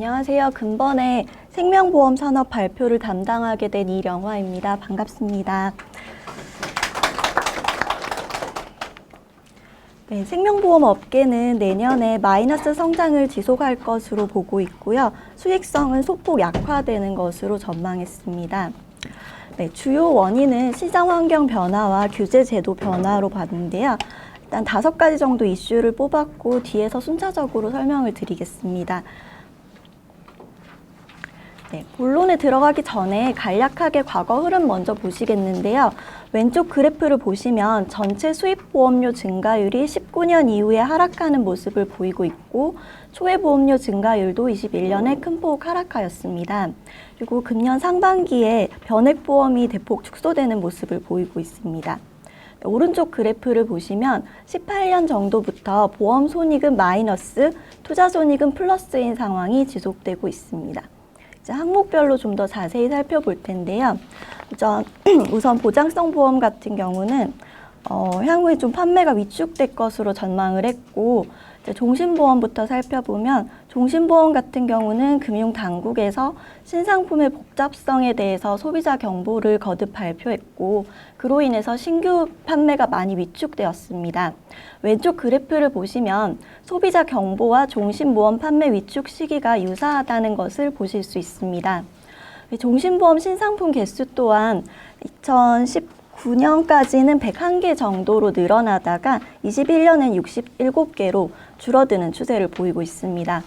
안녕하세요. 근본의 생명보험 산업 발표를 담당하게 된 이령화입니다. 반갑습니다. 네, 생명보험 업계는 내년에 마이너스 성장을 지속할 것으로 보고 있고요. 수익성은 소폭 약화되는 것으로 전망했습니다. 네, 주요 원인은 시장 환경 변화와 규제 제도 변화로 봤는데요. 일단 5가지 정도 이슈를 뽑았고 뒤에서 순차적으로 설명을 드리겠습니다. 네, 본론에 들어가기 전에 간략하게 과거 흐름 먼저 보시겠는데요. 왼쪽 그래프를 보시면 전체 수입보험료 증가율이 19년 이후에 하락하는 모습을 보이고 있고 초회보험료 증가율도 21년에 큰 폭 하락하였습니다. 그리고 금년 상반기에 변액보험이 대폭 축소되는 모습을 보이고 있습니다. 오른쪽 그래프를 보시면 18년 정도부터 보험 손익은 마이너스, 투자 손익은 플러스인 상황이 지속되고 있습니다. 이제 항목별로 좀 더 자세히 살펴볼 텐데요. 우선 보장성 보험 같은 경우는 향후에 좀 판매가 위축될 것으로 전망을 했고, 이제 종신보험부터 살펴보면 종신보험 같은 경우는 금융당국에서 신상품의 복잡성에 대해서 소비자 경보를 거듭 발표했고 그로 인해서 신규 판매가 많이 위축되었습니다. 왼쪽 그래프를 보시면 소비자 경보와 종신보험 판매 위축 시기가 유사하다는 것을 보실 수 있습니다. 종신보험 신상품 개수 또한 2019년까지는 101개 정도로 늘어나다가 21년엔 67개로 줄어드는 추세를 보이고 있습니다.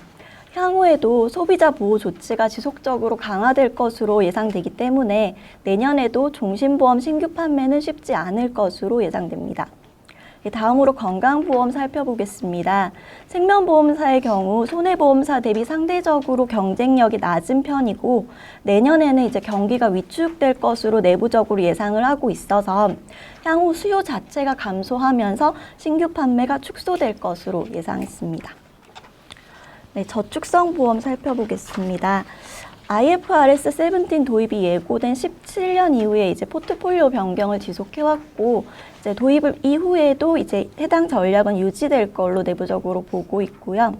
향후에도 소비자 보호 조치가 지속적으로 강화될 것으로 예상되기 때문에 내년에도 종신보험 신규 판매는 쉽지 않을 것으로 예상됩니다. 다음으로 건강보험 살펴보겠습니다. 생명보험사의 경우 손해보험사 대비 상대적으로 경쟁력이 낮은 편이고 내년에는 이제 경기가 위축될 것으로 내부적으로 예상을 하고 있어서 향후 수요 자체가 감소하면서 신규 판매가 축소될 것으로 예상했습니다. 네, 저축성 보험 살펴보겠습니다. IFRS 17 도입이 예고된 17년 이후에 이제 포트폴리오 변경을 지속해왔고 이제 도입 이후에도 이제 해당 전략은 유지될 걸로 내부적으로 보고 있고요.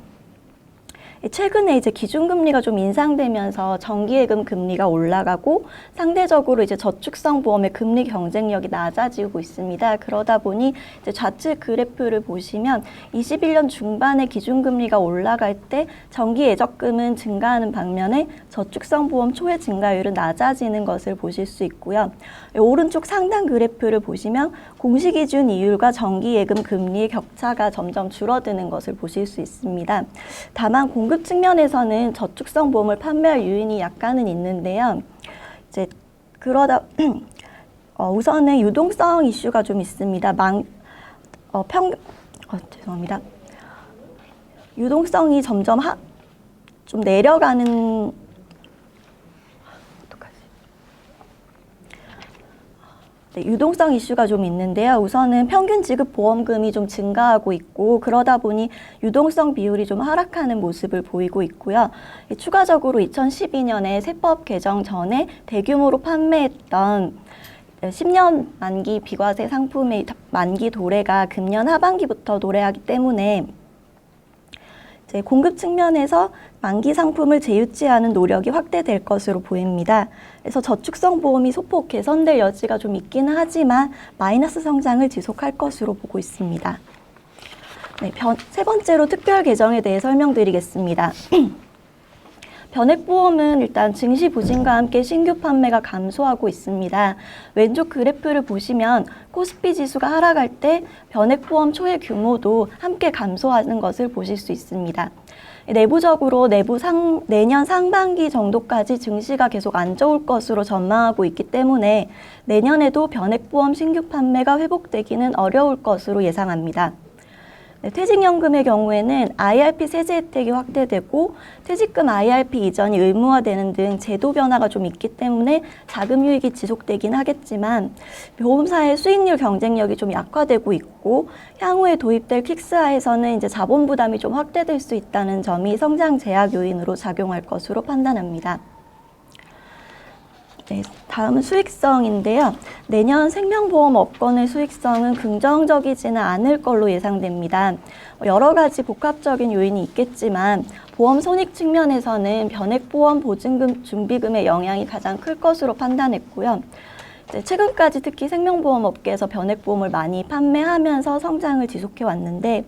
최근에 이제 기준금리가 좀 인상되면서 정기예금 금리가 올라가고 상대적으로 이제 저축성 보험의 금리 경쟁력이 낮아지고 있습니다. 그러다 보니 이제 좌측 그래프를 보시면 21년 중반에 기준금리가 올라갈 때 정기예적금은 증가하는 반면에 저축성 보험 초회 증가율은 낮아지는 것을 보실 수 있고요. 오른쪽 상단 그래프를 보시면 공시기준 이율과 정기예금 금리의 격차가 점점 줄어드는 것을 보실 수 있습니다. 다만 공급 측면에서는 저축성 보험을 판매할 요인이 약간은 있는데요. 이제 그러다 우선은 유동성 이슈가 좀 있습니다. 죄송합니다. 유동성이 점점 좀 내려가는 네, 유동성 이슈가 좀 있는데요. 우선은 평균 지급 보험금이 좀 증가하고 있고 그러다 보니 유동성 비율이 좀 하락하는 모습을 보이고 있고요. 추가적으로 2012년에 세법 개정 전에 대규모로 판매했던 10년 만기 비과세 상품의 만기 도래가 금년 하반기부터 도래하기 때문에 공급 측면에서 만기 상품을 재유치하는 노력이 확대될 것으로 보입니다. 그래서 저축성 보험이 소폭 개선될 여지가 좀 있기는 하지만 마이너스 성장을 지속할 것으로 보고 있습니다. 네, 세 번째로 특별 개정에 대해 설명드리겠습니다. 변액보험은 일단 증시 부진과 함께 신규 판매가 감소하고 있습니다. 왼쪽 그래프를 보시면 코스피 지수가 하락할 때 변액보험 초회 규모도 함께 감소하는 것을 보실 수 있습니다. 내부적으로 내년 상반기 정도까지 증시가 계속 안 좋을 것으로 전망하고 있기 때문에 내년에도 변액보험 신규 판매가 회복되기는 어려울 것으로 예상합니다. 퇴직연금의 경우에는 IRP 세제 혜택이 확대되고 퇴직금 IRP 이전이 의무화되는 등 제도 변화가 좀 있기 때문에 자금 유익이 지속되긴 하겠지만 보험사의 수익률 경쟁력이 좀 약화되고 있고 향후에 도입될 퀵스화에서는 이제 자본 부담이 좀 확대될 수 있다는 점이 성장 제약 요인으로 작용할 것으로 판단합니다. 네, 다음은 수익성인데요. 내년 생명보험업권의 수익성은 긍정적이지는 않을 걸로 예상됩니다. 여러 가지 복합적인 요인이 있겠지만 보험 손익 측면에서는 변액보험 보증금 준비금의 영향이 가장 클 것으로 판단했고요. 최근까지 특히 생명보험업계에서 변액보험을 많이 판매하면서 성장을 지속해 왔는데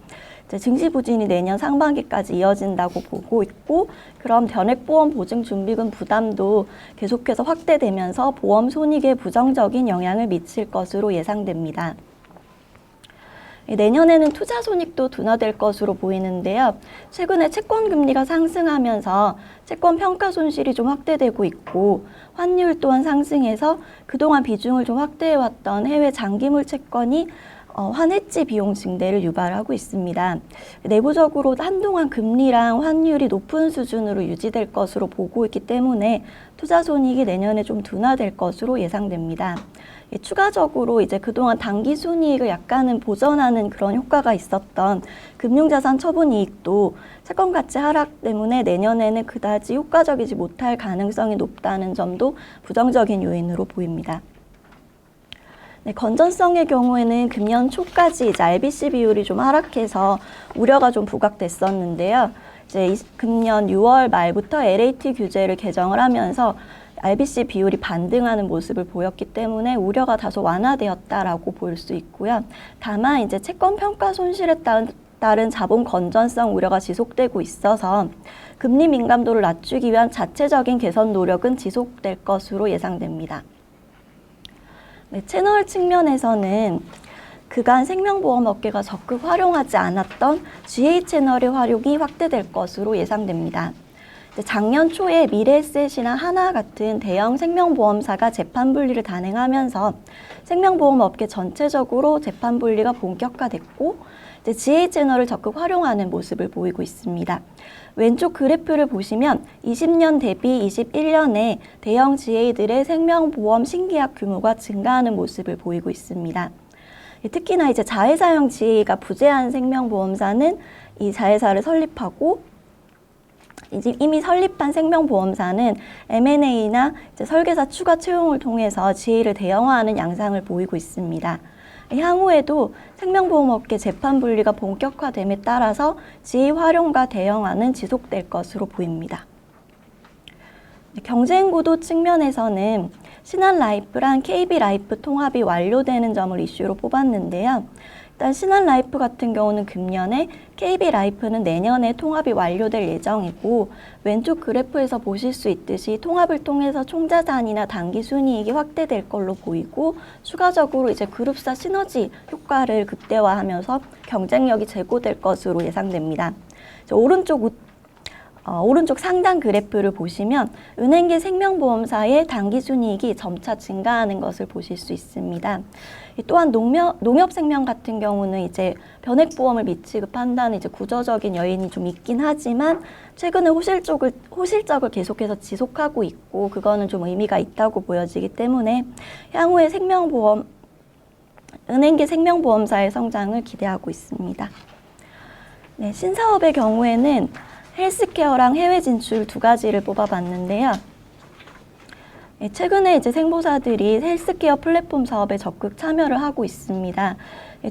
증시 부진이 내년 상반기까지 이어진다고 보고 있고, 그럼 변액보험 보증 준비금 부담도 계속해서 확대되면서 보험 손익에 부정적인 영향을 미칠 것으로 예상됩니다. 내년에는 투자 손익도 둔화될 것으로 보이는데요. 최근에 채권 금리가 상승하면서 채권 평가 손실이 좀 확대되고 있고, 환율 또한 상승해서 그동안 비중을 좀 확대해왔던 해외 장기물 채권이 환해지 비용 증대를 유발하고 있습니다. 내부적으로 한동안 금리랑 환율이 높은 수준으로 유지될 것으로 보고 있기 때문에 투자 손익이 내년에 좀 둔화될 것으로 예상됩니다. 추가적으로 이제 그동안 단기 순이익을 약간은 보전하는 그런 효과가 있었던 금융자산 처분 이익도 채권 가치 하락 때문에 내년에는 그다지 효과적이지 못할 가능성이 높다는 점도 부정적인 요인으로 보입니다. 네, 건전성의 경우에는 금년 초까지 이제 RBC 비율이 좀 하락해서 우려가 좀 부각됐었는데요. 이제 금년 6월 말부터 LAT 규제를 개정을 하면서 RBC 비율이 반등하는 모습을 보였기 때문에 우려가 다소 완화되었다라고 볼 수 있고요. 다만 이제 채권 평가 손실에 따른 자본 건전성 우려가 지속되고 있어서 금리 민감도를 낮추기 위한 자체적인 개선 노력은 지속될 것으로 예상됩니다. 네, 채널 측면에서는 그간 생명보험 업계가 적극 활용하지 않았던 GA 채널의 활용이 확대될 것으로 예상됩니다. 작년 초에 미래에셋이나 하나 같은 대형 생명보험사가 재판 분리를 단행하면서 생명보험 업계 전체적으로 재판 분리가 본격화됐고, GA 채널을 적극 활용하는 모습을 보이고 있습니다. 왼쪽 그래프를 보시면 20년 대비 21년에 대형 GA들의 생명보험 신계약 규모가 증가하는 모습을 보이고 있습니다. 특히나 이제 자회사형 GA가 부재한 생명보험사는 이 자회사를 설립하고, 이미 설립한 생명보험사는 M&A나 설계사 추가 채용을 통해서 GA를 대형화하는 양상을 보이고 있습니다. 향후에도 생명보험업계 재판 분리가 본격화됨에 따라서 GA 활용과 대형화는 지속될 것으로 보입니다. 경쟁 구도 측면에서는 신한라이프랑 KB라이프 통합이 완료되는 점을 이슈로 뽑았는데요. 일단 신한라이프 같은 경우는 금년에, KB라이프는 내년에 통합이 완료될 예정이고, 왼쪽 그래프에서 보실 수 있듯이 통합을 통해서 총자산이나 단기 순이익이 확대될 걸로 보이고, 추가적으로 이제 그룹사 시너지 효과를 극대화하면서 경쟁력이 제고될 것으로 예상됩니다. 오른쪽 상단 그래프를 보시면 은행계 생명보험사의 단기순이익이 점차 증가하는 것을 보실 수 있습니다. 또한 농협생명 같은 경우는 이제 변액보험을 미취급한다는 이제 구조적인 요인이 좀 있긴 하지만 최근에 호실적을 계속해서 지속하고 있고, 그거는 좀 의미가 있다고 보여지기 때문에 향후에 은행계 생명보험사의 성장을 기대하고 있습니다. 네, 신사업의 경우에는 헬스케어랑 해외 진출 두 가지를 뽑아봤는데요. 최근에 이제 생보사들이 헬스케어 플랫폼 사업에 적극 참여를 하고 있습니다.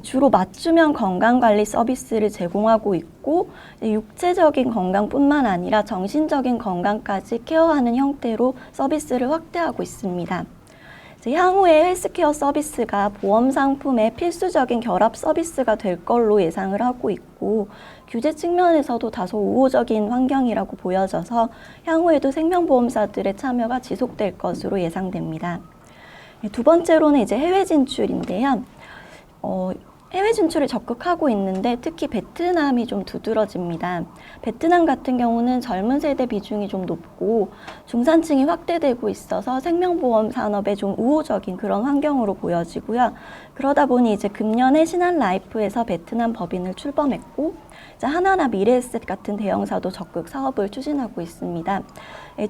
주로 맞춤형 건강관리 서비스를 제공하고 있고, 육체적인 건강뿐만 아니라 정신적인 건강까지 케어하는 형태로 서비스를 확대하고 있습니다. 향후에 헬스케어 서비스가 보험 상품의 필수적인 결합 서비스가 될 걸로 예상을 하고 있고, 규제 측면에서도 다소 우호적인 환경이라고 보여져서 향후에도 생명보험사들의 참여가 지속될 것으로 예상됩니다. 두 번째로는 이제 해외 진출인데요. 해외 진출에 적극하고 있는데 특히 베트남이 좀 두드러집니다. 베트남 같은 경우는 젊은 세대 비중이 좀 높고 중산층이 확대되고 있어서 생명보험 산업에 좀 우호적인 그런 환경으로 보여지고요. 그러다 보니 이제 금년에 신한라이프에서 베트남 법인을 출범했고, 하나나 미래에셋 같은 대형사도 적극 사업을 추진하고 있습니다.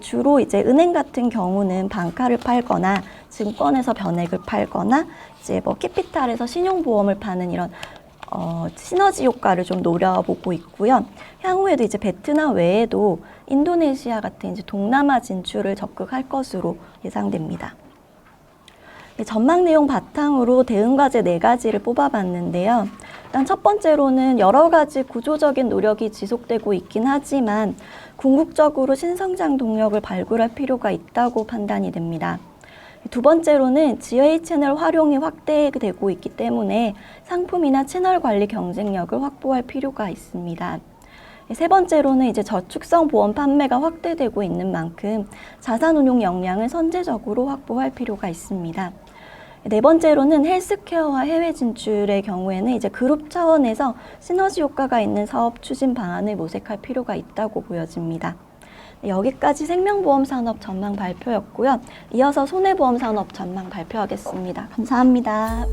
주로 이제 은행 같은 경우는 방카를 팔거나 증권에서 변액을 팔거나 이제 캐피탈에서 신용보험을 파는 이런 시너지 효과를 좀 노려보고 있고요. 향후에도 이제 베트남 외에도 인도네시아 같은 이제 동남아 진출을 적극할 것으로 예상됩니다. 전망 내용 바탕으로 대응 과제 4가지를 뽑아봤는데요. 일단 첫 번째로는 여러 가지 구조적인 노력이 지속되고 있긴 하지만 궁극적으로 신성장 동력을 발굴할 필요가 있다고 판단이 됩니다. 두 번째로는 GA 채널 활용이 확대되고 있기 때문에 상품이나 채널 관리 경쟁력을 확보할 필요가 있습니다. 세 번째로는 이제 저축성 보험 판매가 확대되고 있는 만큼 자산 운용 역량을 선제적으로 확보할 필요가 있습니다. 네 번째로는 헬스케어와 해외 진출의 경우에는 이제 그룹 차원에서 시너지 효과가 있는 사업 추진 방안을 모색할 필요가 있다고 보여집니다. 여기까지 생명보험 산업 전망 발표였고요. 이어서 손해보험 산업 전망 발표하겠습니다. 감사합니다.